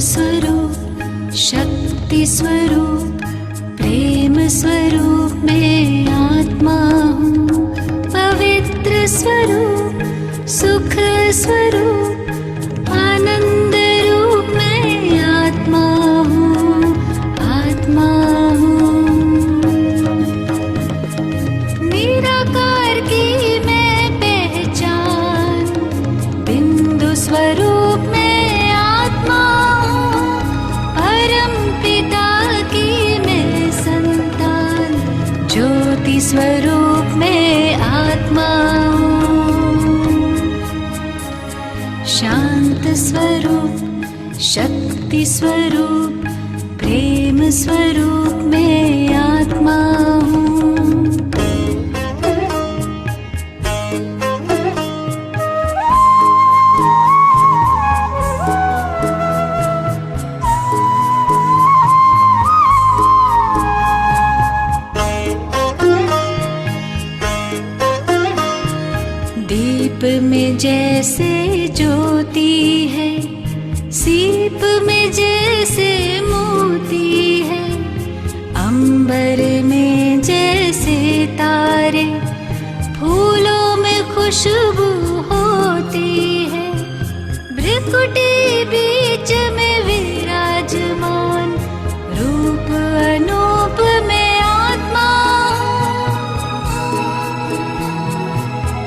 स्वरूप शक्ति स्वरूप प्रेम स्वरूप मैं आत्मा हूँ। पवित्र स्वरूप सुख स्वरूप आनंद रूप मैं आत्मा हूँ, आत्मा हूँ। निराकार की मैं पहचान बिंदु स्वरूप मैं आत्मा हूँ। परम पिता की मैं संतान ज्योति स्वरूप मैं आत्मा हूँ। शांत स्वरूप शक्ति स्वरूप प्रेम स्वरूप मैं आत्मा हूँ। दीप में जैसे ज्योति है, सीप में जैसे मोती है, अंबर में जैसे तारे, फूलों में खुशबू होती है। भ्रिकुटी बीच में विराजमान रूप अनूप में आत्मा हूँ।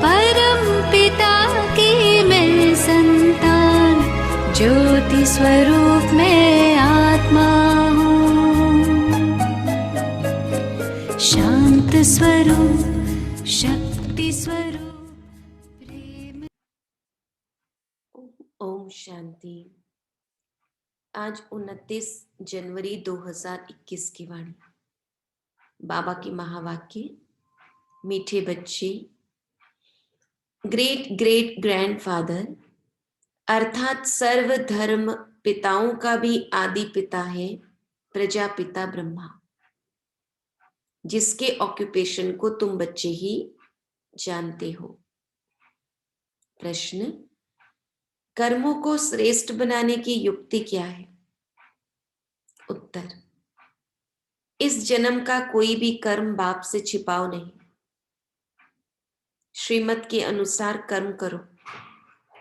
परम पिता की मैं संतान ज्योति स्वरूप मैं आत्मा हूँ। शांत स्वरूप शक्ति स्वरूप प्रेम। ओम शांति। आज 29 जनवरी 2021 की वाणी। बाबा की महावाक्य। मीठे बच्चे, ग्रेट ग्रेट ग्रैंडफादर अर्थात सर्व धर्म पिताओं का भी आदि पिता है प्रजापिता ब्रह्मा, जिसके ऑक्यूपेशन को तुम बच्चे ही जानते हो। प्रश्न, कर्मों को श्रेष्ठ बनाने की युक्ति क्या है? उत्तर, इस जन्म का कोई भी कर्म बाप से छिपाओ नहीं। श्रीमत के अनुसार कर्म करो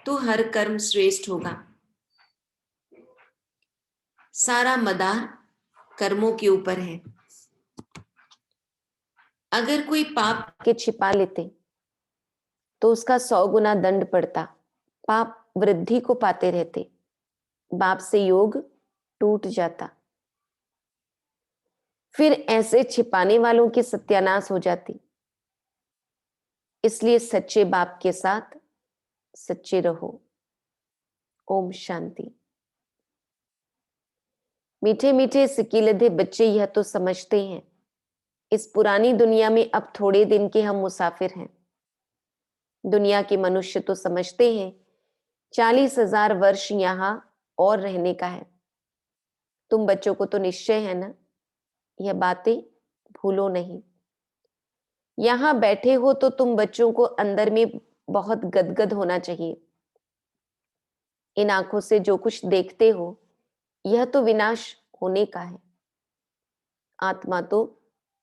तो हर कर्म श्रेष्ठ होगा। सारा मदार कर्मों के ऊपर है। अगर कोई पाप के छिपा लेते तो उसका 100 गुना दंड पड़ता। पाप वृद्धि को पाते रहते, बाप से योग टूट जाता। फिर ऐसे छिपाने वालों की सत्यानाश हो जाती। इसलिए सच्चे बाप के साथ सच्चे रहो। ओम शांति। मीठे मीठे सिकीलधे बच्चे यह तो समझते हैं इस पुरानी दुनिया में अब थोड़े दिन के हम मुसाफिर हैं। दुनिया के मनुष्य तो समझते हैं 40,000 वर्ष यहाँ और रहने का है। तुम बच्चों को तो निश्चय है ना, यह बातें भूलो नहीं। यहाँ बैठे हो तो तुम बच्चों को अंदर में बहुत गदगद होना चाहिए। इन आंखों से जो कुछ देखते हो यह तो विनाश होने का है। आत्मा तो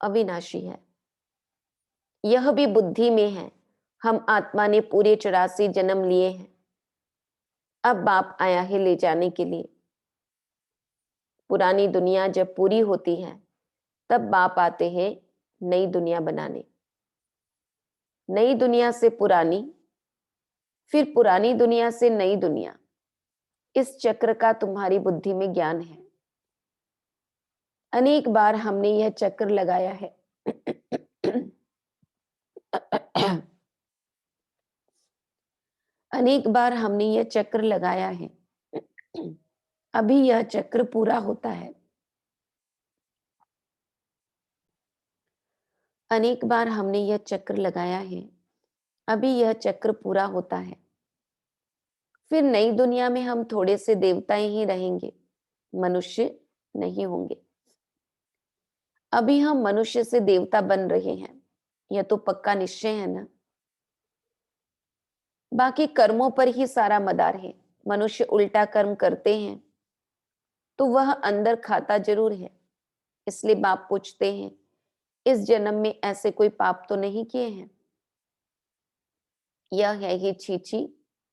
अविनाशी है। यह भी बुद्धि में है। हम आत्मा ने पूरे 84 जन्म लिए हैं। अब बाप आया है ले जाने के लिए। पुरानी दुनिया जब पूरी होती है तब बाप आते हैं नई दुनिया बनाने। नई दुनिया से पुरानी, फिर पुरानी दुनिया से नई दुनिया। इस चक्र का तुम्हारी बुद्धि में ज्ञान है। अनेक बार हमने यह चक्र लगाया है। अनेक बार हमने यह चक्र लगाया है। अभी यह चक्र पूरा होता है। अनेक बार हमने यह चक्र लगाया है। अभी यह चक्र पूरा होता है। फिर नई दुनिया में हम थोड़े से देवताएं ही रहेंगे, मनुष्य नहीं होंगे। अभी हम मनुष्य से देवता बन रहे हैं, यह तो पक्का निश्चय है ना। बाकी कर्मों पर ही सारा मदार है। मनुष्य उल्टा कर्म करते हैं तो वह अंदर खाता जरूर है। इसलिए बाप पूछते हैं, इस जन्म में ऐसे कोई पाप तो नहीं किए हैं? यह है ही छीछी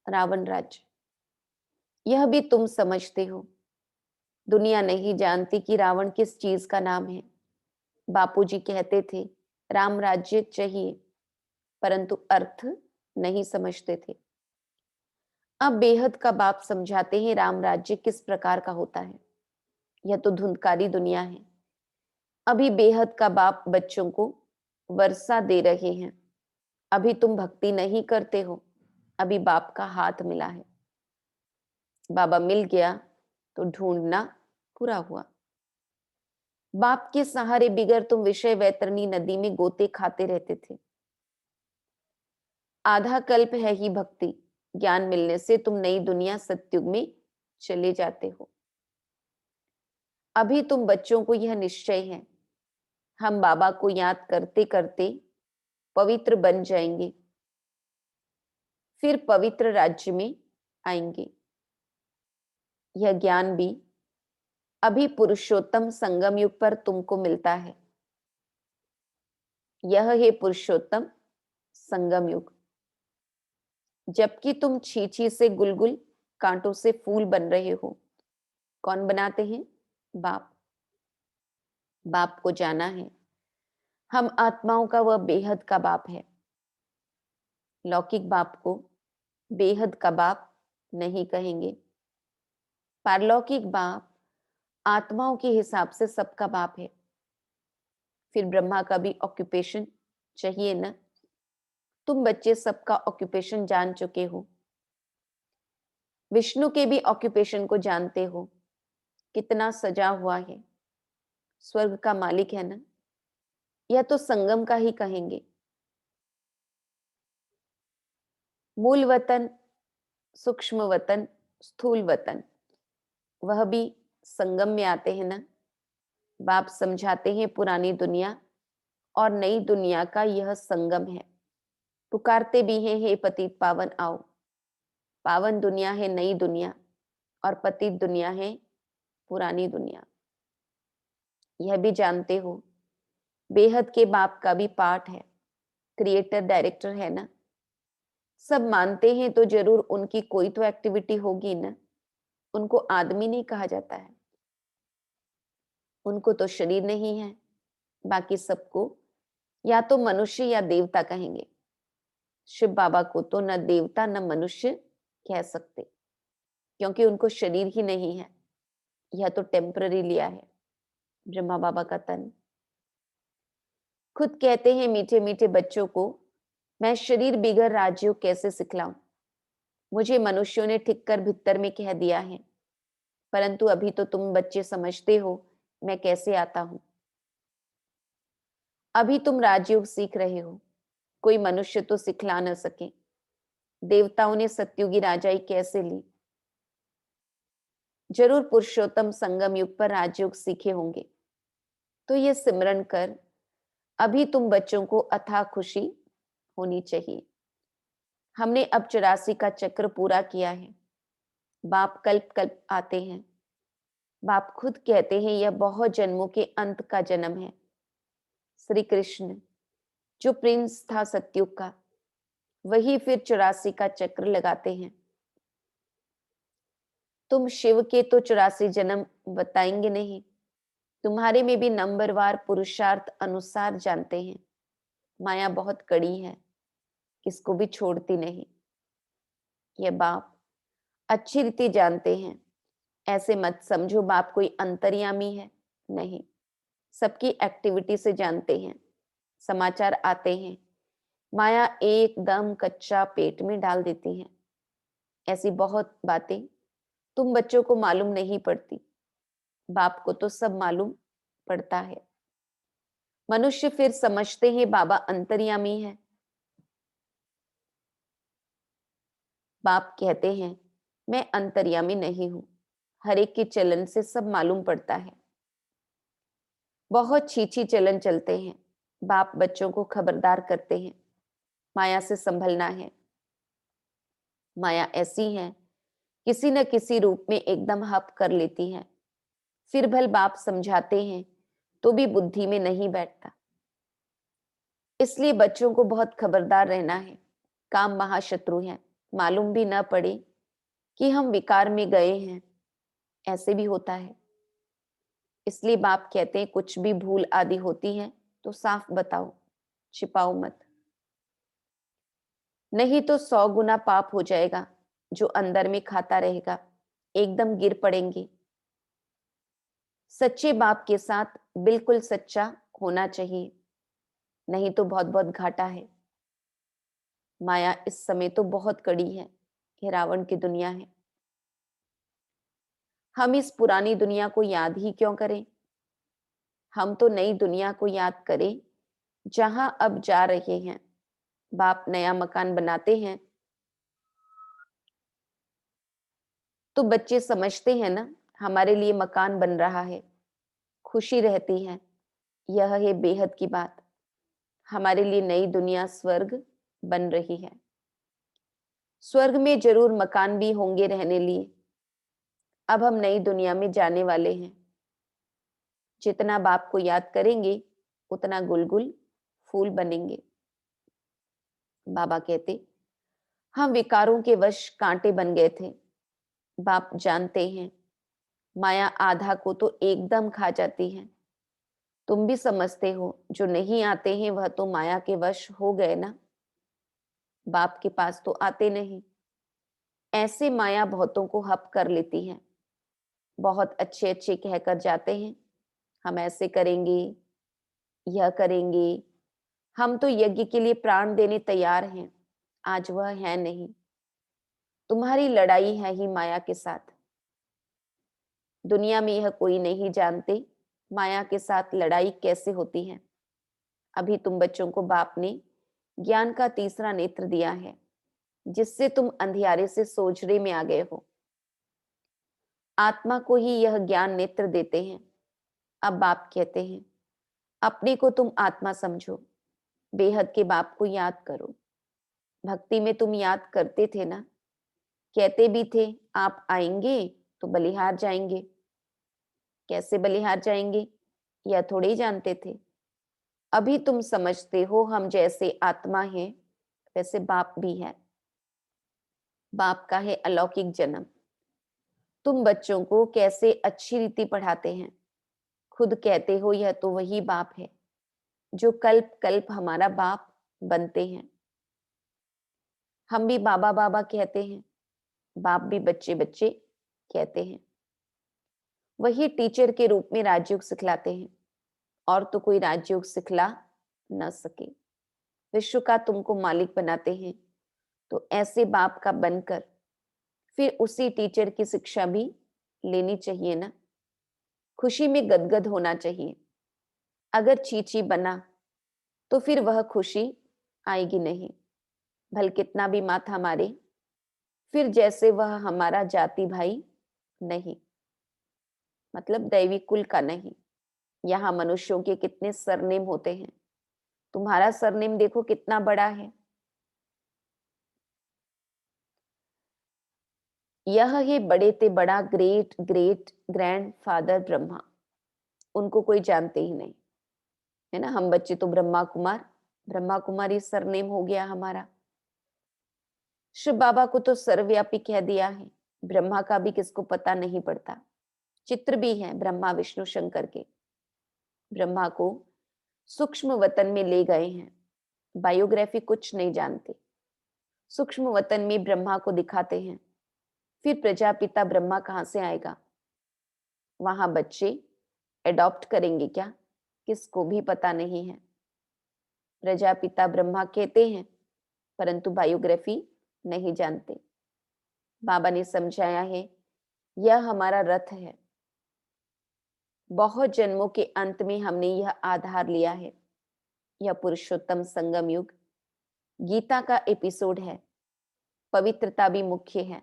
रावण राज्य। यह भी तुम समझते हो। दुनिया नहीं जानती कि रावण किस चीज का नाम है। बापूजी कहते थे राम राज्य चाहिए, परंतु अर्थ नहीं समझते थे। अब बेहद का बाप समझाते हैं राम राज्य किस प्रकार का होता है। यह तो धुंधकारी दुनिया है। अभी बेहद का बाप बच्चों को वर्षा दे रहे हैं। अभी तुम भक्ति नहीं करते हो, अभी बाप का हाथ मिला है। बाबा मिल गया तो ढूंढना पूरा हुआ। बाप के सहारे बिगर तुम विषय वैतरणी नदी में गोते खाते रहते थे। आधा कल्प है ही भक्ति। ज्ञान मिलने से तुम नई दुनिया सतयुग में चले जाते हो। अभी तुम बच्चों को यह निश्चय है, हम बाबा को याद करते करते पवित्र बन जाएंगे, फिर पवित्र राज्य में आएंगे। यह ज्ञान भी अभी पुरुषोत्तम संगम युग पर तुमको मिलता है। यह है पुरुषोत्तम संगम युग। जबकि तुम छीछी से गुलगुल, कांटों से फूल बन रहे हो। कौन बनाते हैं? बाप। बाप को जाना है। हम आत्माओं का वह बेहद का बाप है। लौकिक बाप को बेहद का बाप नहीं कहेंगे। पारलौकिक बाप आत्माओं के हिसाब से सबका बाप है। फिर ब्रह्मा का भी ऑक्यूपेशन चाहिए ना। तुम बच्चे सबका ऑक्यूपेशन जान चुके हो। विष्णु के भी ऑक्यूपेशन को जानते हो, कितना सजा हुआ है। स्वर्ग का मालिक है ना। यह तो संगम का ही कहेंगे। मूल वतन, सूक्ष्म वतन, स्थूल वतन, वह भी संगम में आते हैं ना। बाप समझाते हैं पुरानी दुनिया और नई दुनिया का यह संगम है। पुकारते भी हैं, हे पतित पावन आओ। पावन दुनिया है नई दुनिया और पतित दुनिया है पुरानी दुनिया। यह भी जानते हो बेहद के बाप का भी पार्ट है, क्रिएटर डायरेक्टर है ना। सब मानते हैं तो जरूर उनकी कोई तो एक्टिविटी होगी ना। उनको आदमी नहीं कहा जाता है। उनको तो शरीर नहीं है। बाकी सबको या तो मनुष्य या देवता कहेंगे। शिव बाबा को तो न देवता न मनुष्य कह सकते, क्योंकि उनको शरीर ही नहीं है। यह तो टेम्पररी लिया है ब्रह्मा बाबा का तन। खुद कहते हैं मीठे मीठे बच्चों को, मैं शरीर बिगर राजयोग कैसे सिखलाऊं। मुझे मनुष्यों ने ठीक कर भित्तर में कह दिया है, परंतु अभी तो तुम बच्चे समझते हो मैं कैसे आता हूं। अभी तुम राजयोग सीख रहे हो। कोई मनुष्य तो सिखला न सके। देवताओं ने सतयुगी राजाई कैसे ली। जरूर पुरुषोत्तम संगम युग पर राजयोग सीखे होंगे। तो ये सिमरन कर अभी तुम बच्चों को अथाह खुशी होनी चाहिए। हमने अब 84 का चक्र पूरा किया है। बाप कल्प कल्प आते हैं। बाप खुद कहते हैं यह बहुत जन्मों के अंत का जन्म है। श्री कृष्ण जो प्रिंस था सतयुग का, वही फिर 84 का चक्र लगाते हैं। तुम शिव के तो 84 जन्म बताएंगे नहीं। तुम्हारे में भी नंबरवार पुरुषार्थ अनुसार जानते हैं। माया बहुत कड़ी है, किसको भी छोड़ती नहीं। ये बाप अच्छी रीति जानते हैं। ऐसे मत समझो बाप कोई अंतर्यामी है, नहीं। सबकी एक्टिविटी से जानते हैं। समाचार आते हैं, माया एकदम कच्चा पेट में डाल देती है। ऐसी बहुत बातें तुम बच्चों को मालूम नहीं पड़ती। बाप को तो सब मालूम पड़ता है। मनुष्य फिर समझते हैं बाबा अंतर्यामी है। बाप कहते हैं मैं अंतर्यामी नहीं हूं। हर एक के चलन से सब मालूम पड़ता है। बहुत छीछी चलन चलते हैं। बाप बच्चों को खबरदार करते हैं, माया से संभलना है। माया ऐसी है, किसी न किसी रूप में एकदम हप कर लेती है। फिर भल बाप समझाते हैं तो भी बुद्धि में नहीं बैठता। इसलिए बच्चों को बहुत खबरदार रहना है। काम महाशत्रु है, मालूम भी न पड़े कि हम विकार में गए हैं, ऐसे भी होता है। इसलिए बाप कहते हैं कुछ भी भूल आदि होती है तो साफ बताओ, छिपाओ मत, नहीं तो 100 गुना पाप हो जाएगा। जो अंदर में खाता रहेगा एकदम गिर पड़ेंगे। सच्चे बाप के साथ बिल्कुल सच्चा होना चाहिए, नहीं तो बहुत बहुत घाटा है। माया इस समय तो बहुत कड़ी है, ये रावण की दुनिया है। हम इस पुरानी दुनिया को याद ही क्यों करें? हम तो नई दुनिया को याद करें जहां अब जा रहे हैं। बाप नया मकान बनाते हैं तो बच्चे समझते हैं ना, हमारे लिए मकान बन रहा है, खुशी रहती है। यह है बेहद की बात, हमारे लिए नई दुनिया स्वर्ग बन रही है। स्वर्ग में जरूर मकान भी होंगे रहने लिए। अब हम नई दुनिया में जाने वाले हैं। जितना बाप को याद करेंगे उतना गुलगुल फूल बनेंगे। बाबा कहते हम विकारों के वश कांटे बन गए थे। बाप जानते हैं माया आधा को तो एकदम खा जाती है। तुम भी समझते हो जो नहीं आते हैं वह तो माया के वश हो गए ना, बाप के पास तो आते नहीं। ऐसे माया बहुतों को हप कर लेती है। बहुत अच्छे अच्छे कहकर जाते हैं, हम ऐसे करेंगे, यह करेंगे, हम तो यज्ञ के लिए प्राण देने तैयार हैं। आज वह है नहीं। तुम्हारी लड़ाई है ही माया के साथ। दुनिया में यह कोई नहीं जानते माया के साथ लड़ाई कैसे होती है। अभी तुम बच्चों को बाप ने ज्ञान का तीसरा नेत्र दिया है, जिससे तुम अंधियारे से सोजरे में आ गए हो। आत्मा को ही यह ज्ञान नेत्र देते हैं। अब बाप कहते हैं अपने को तुम आत्मा समझो, बेहद के बाप को याद करो। भक्ति में तुम याद करते थे ना, कहते भी थे आप आएंगे तो बलिहार जाएंगे। कैसे बलिहार जाएंगे यह थोड़े ही जानते थे। अभी तुम समझते हो हम जैसे आत्मा हैं वैसे बाप भी है। बाप का है अलौकिक जन्म। तुम बच्चों को कैसे अच्छी रीति पढ़ाते हैं। खुद कहते हो यह तो वही बाप है जो कल्प कल्प हमारा बाप बनते हैं। हम भी बाबा बाबा कहते हैं, बाप भी बच्चे बच्चे कहते हैं। वही टीचर के रूप में राजयोग सिखलाते हैं, और तो कोई राजयोग सिखला न सके। विश्व का तुमको मालिक बनाते हैं, तो ऐसे बाप का बनकर फिर उसी टीचर की शिक्षा भी लेनी चाहिए ना। खुशी में गदगद होना चाहिए। अगर चीची बना तो फिर वह खुशी आएगी नहीं। भल कितना भी माथा मारे, फिर जैसे वह हमारा जाति भाई नहीं, मतलब दैवी कुल का नहीं। यहाँ मनुष्यों के कितने सरनेम होते हैं, तुम्हारा सरनेम देखो कितना बड़ा है। यह है बड़े ते बड़ा great great grand father Brahma. उनको कोई जानते ही नहीं है ना। हम बच्चे तो ब्रह्मा कुमारी सरनेम हो गया हमारा। शिव बाबा को तो सर्वव्यापी कह दिया है, ब्रह्मा का भी किसको पता नहीं पड़ता। चित्र भी है ब्रह्मा विष्णु शंकर के। ब्रह्मा को सूक्ष्म वतन में ले गए हैं, बायोग्राफी कुछ नहीं जानते। सूक्ष्म वतन में ब्रह्मा को दिखाते हैं, फिर प्रजापिता ब्रह्मा कहां से आएगा। वहां बच्चे एडॉप्ट करेंगे क्या, किसको भी पता नहीं है। प्रजापिता ब्रह्मा कहते हैं परंतु बायोग्राफी नहीं जानते। बाबा ने समझाया है यह हमारा रथ है। बहुत जन्मों के अंत में हमने यह आधार लिया है। यह पुरुषोत्तम संगम युग गीता का एपिसोड है। पवित्रता भी मुख्य है।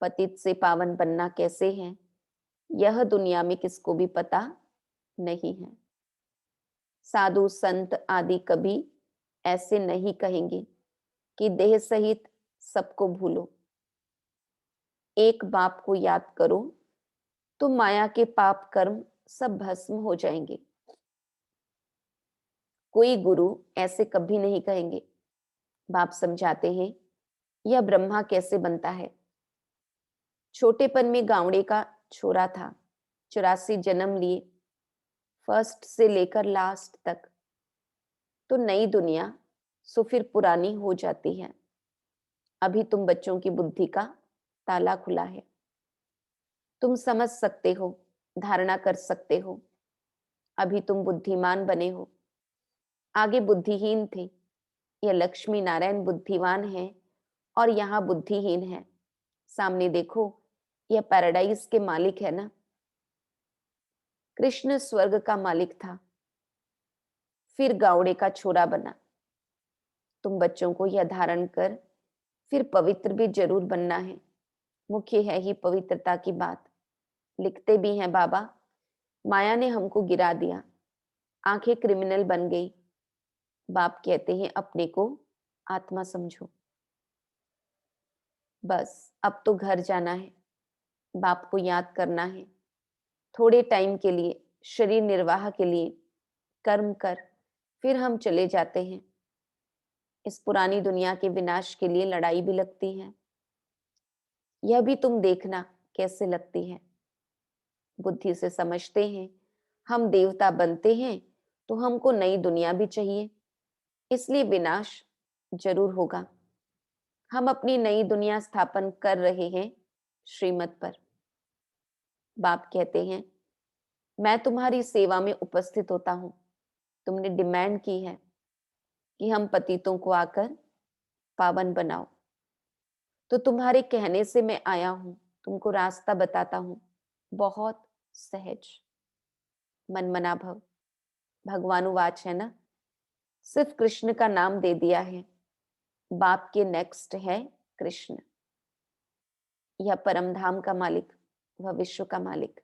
पतित से पावन बनना कैसे है यह दुनिया में किसको भी पता नहीं है। साधु संत आदि कभी ऐसे नहीं कहेंगे कि देह सहित सबको भूलो। एक बाप को याद करो तो माया के पाप कर्म सब भस्म हो जाएंगे। कोई गुरु ऐसे कभी नहीं कहेंगे। बाप समझाते हैं यह ब्रह्मा कैसे बनता है। छोटेपन में गावड़े का छोरा था, 84 जन्म लिए, फर्स्ट से लेकर लास्ट तक। तो नई दुनिया सो फिर पुरानी हो जाती है। अभी तुम बच्चों की बुद्धि का ताला खुला है। तुम समझ सकते हो, धारणा कर सकते हो। अभी तुम बुद्धिमान बने हो, आगे बुद्धिहीन थे। यह लक्ष्मी नारायण बुद्धिमान है और यहाँ बुद्धिहीन है। सामने देखो, यह पैराडाइज के मालिक है ना। कृष्ण स्वर्ग का मालिक था, फिर गावड़े का छोरा बना। तुम बच्चों को यह धारण कर फिर पवित्र भी जरूर बनना है। मुख्य है ही पवित्रता की बात। लिखते भी हैं बाबा, माया ने हमको गिरा दिया, आंखें क्रिमिनल बन गई। बाप कहते हैं अपने को आत्मा समझो। बस अब तो घर जाना है, बाप को याद करना है। थोड़े टाइम के लिए, शरीर निर्वाह के लिए कर्म कर, फिर हम चले जाते हैं। इस पुरानी दुनिया के विनाश के लिए लड़ाई भी लगती है। यह भी तुम देखना कैसे लगती है। बुद्धि से समझते हैं हम देवता बनते हैं तो हमको नई दुनिया भी चाहिए, इसलिए विनाश जरूर होगा। हम अपनी नई दुनिया स्थापन कर रहे हैं श्रीमत पर। बाप कहते हैं मैं तुम्हारी सेवा में उपस्थित होता हूं। तुमने डिमांड की है कि हम पतितों को आकर पावन बनाओ, तो तुम्हारे कहने से मैं आया हूं, तुमको रास्ता बताता हूं। बहुत सहज, मन मना भव। भगवानुवाच है ना, सिर्फ कृष्ण का नाम दे दिया है। बाप के नेक्स्ट है कृष्ण। यह परम धाम का मालिक, वह विश्व का मालिक।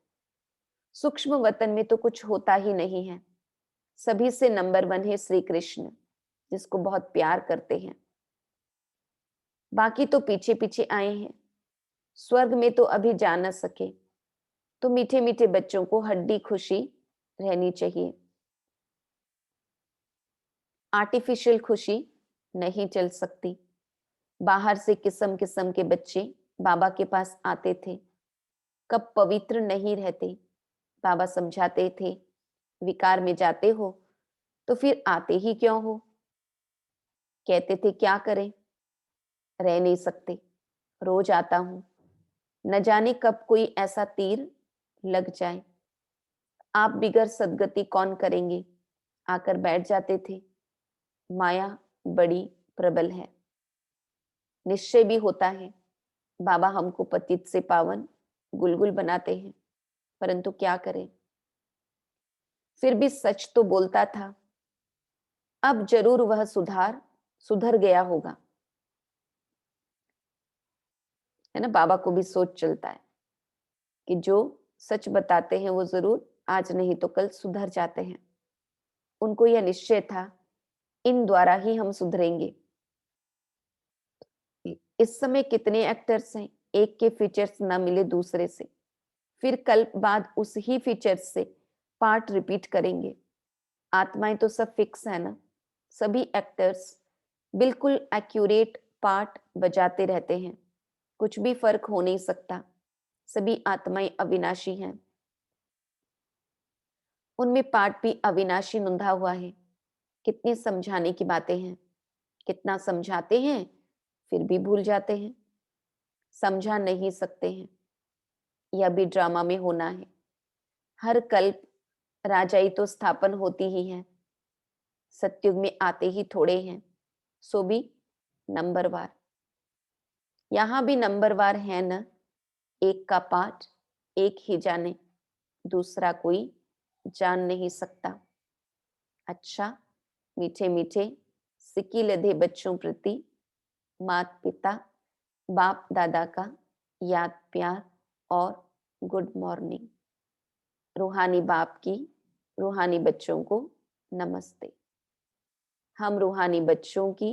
सूक्ष्म वतन में तो कुछ होता ही नहीं है। सभी से नंबर 1 है श्री कृष्ण, जिसको बहुत प्यार करते हैं। बाकी तो पीछे पीछे आए हैं। स्वर्ग में तो अभी जा न सके, तो मीठे मीठे बच्चों को हड्डी खुशी रहनी चाहिए। आर्टिफिशियल खुशी नहीं चल सकती। बाहर से किस्म किस्म के बच्चे बाबा के पास आते थे, कब पवित्र नहीं रहते। बाबा समझाते थे विकार में जाते हो तो फिर आते ही क्यों हो। कहते थे क्या करें, रह नहीं सकते, रोज आता हूं, न जाने कब कोई ऐसा तीर लग जाए। आप बिगर सदगति कौन करेंगे, आकर बैठ जाते थे। माया बड़ी प्रबल है। निश्चय भी होता है बाबा हमको पतित से पावन गुलगुल बनाते हैं, परंतु क्या करें। फिर भी सच तो बोलता था। अब जरूर वह सुधर गया होगा, है ना। बाबा को भी सोच चलता है कि जो सच बताते हैं वो जरूर आज नहीं तो कल सुधर जाते हैं। उनको यह निश्चय था इन द्वारा ही हम सुधरेंगे। इस समय कितने एक्टर्स हैं, एक के फीचर्स ना मिले दूसरे से, फिर कल बाद उस ही फीचर्स से पार्ट रिपीट करेंगे। आत्माएं तो सब फिक्स है ना। सभी एक्टर्स बिल्कुल एक्यूरेट पार्ट बजाते रहते हैं, कुछ भी फर्क हो नहीं सकता। सभी आत्माएं अविनाशी हैं, उनमें पार्ट भी अविनाशी नुंधा हुआ है। कितनी समझाने की बातें हैं, कितना समझाते हैं फिर भी भूल जाते हैं, समझा नहीं सकते हैं। यह भी ड्रामा में होना है। हर कल्प राजाई तो स्थापन होती ही है। सतयुग में आते ही थोड़े हैं, सो भी नंबरवार। यहां भी नंबरवार है न। एक का पाठ एक ही जाने, दूसरा कोई जान नहीं सकता। अच्छा, मीठे मीठे सिक्की लदे बच्चों प्रति माता पिता बाप दादा का याद प्यार और गुड मॉर्निंग। रूहानी बाप की रूहानी बच्चों को नमस्ते। हम रूहानी बच्चों की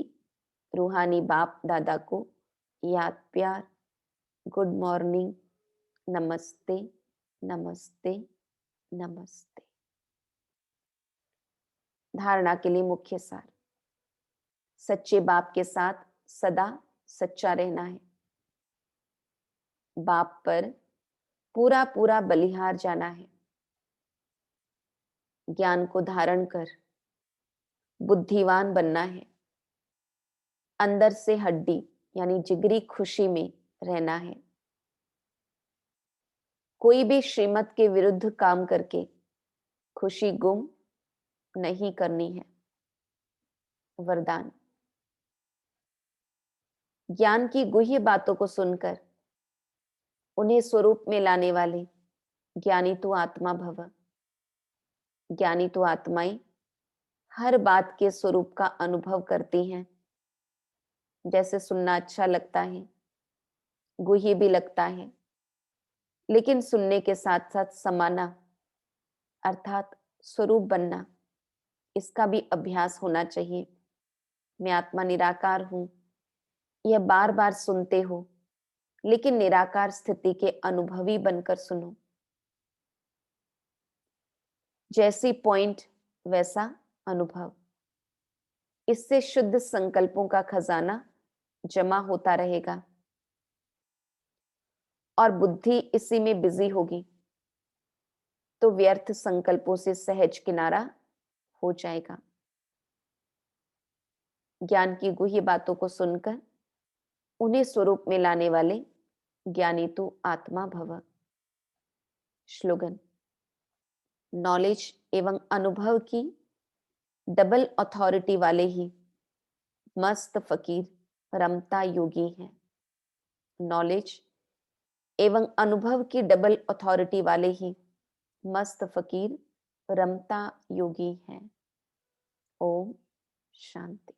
रूहानी बाप दादा को याद प्यार, गुड मॉर्निंग, नमस्ते, नमस्ते, नमस्ते। धारणा के लिए मुख्य सार। सच्चे बाप के साथ सदा सच्चा रहना है। बाप पर पूरा पूरा बलिहार जाना है। ज्ञान को धारण कर बुद्धिवान बनना है। अंदर से हड्डी यानी जिगरी खुशी में रहना है। कोई भी श्रीमत के विरुद्ध काम करके खुशी गुम नहीं करनी है। वरदान। ज्ञान की गुह्य बातों को सुनकर उन्हें स्वरूप में लाने वाले ज्ञानी तो आत्मा भव। ज्ञानी तो आत्माएं हर बात के स्वरूप का अनुभव करती हैं। जैसे सुनना अच्छा लगता है, गुह्य भी लगता है, लेकिन सुनने के साथ साथ समाना अर्थात स्वरूप बनना, इसका भी अभ्यास होना चाहिए। मैं आत्मा निराकार हूं, यह बार बार सुनते हो, लेकिन निराकार स्थिति के अनुभवी बनकर सुनो। जैसी पॉइंट वैसा अनुभव। इससे शुद्ध संकल्पों का खजाना जमा होता रहेगा और बुद्धि इसी में बिजी होगी, तो व्यर्थ संकल्पों से सहज किनारा हो जाएगा। ज्ञान की गुह्य बातों को सुनकर उन्हें स्वरूप में लाने वाले ज्ञानी तो आत्मा भव। श्लोगन। नॉलेज एवं अनुभव की डबल अथॉरिटी वाले ही मस्त फकीर रमता योगी हैं। नॉलेज एवं अनुभव की डबल अथॉरिटी वाले ही मस्त फकीर रमता योगी हैं। ओम शांति।